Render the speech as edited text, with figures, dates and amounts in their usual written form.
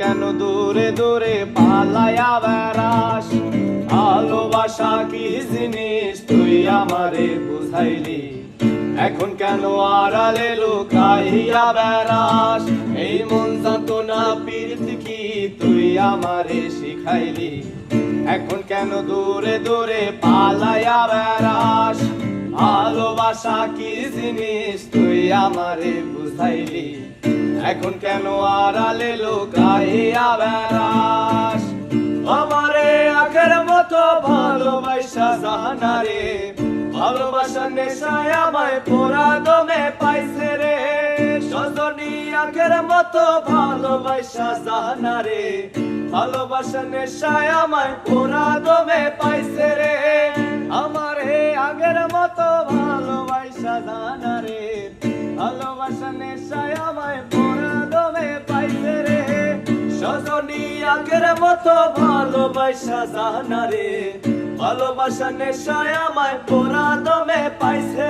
কেন দূরে দূরে পালায়া বেড়াস? ভালোবাসা কি জিনিস তুই আমারে বুঝাইলি, এখন কেন আড়ালে লুকাইয়া বেড়াস? এই মন যাতনা প্রীতি কি তুই আমারে শিখাইলি, এখন কেন দূরে দূরে পালায়া বেড়াস? ভালোবাসা কি জিনিস তুই আমারে বুঝাইলি, এখন কেন আড়ালে লুকাইয়া বেড়াস? আমারে আগের মতো ভালোবাসা জানা রে, ভালোবাসার নেশায় আমায় পোড়া দমে পাইছে রে। সজনী আগের মতো ভালোবাসা জানা রে, ভালোবাসার নেশায় আমায় পোড়া দমে পাইছে রে। আমারে আগের মতো ভালোবাসা জানা রে, ভালোবাসার নেশায় আমায় পোড়া দমে পাইছে রে। সজনী আগের মতো ভালোবাসা জানা রে, ভালোবাসা নেশায় আমায় পোড়া দমে পাইছে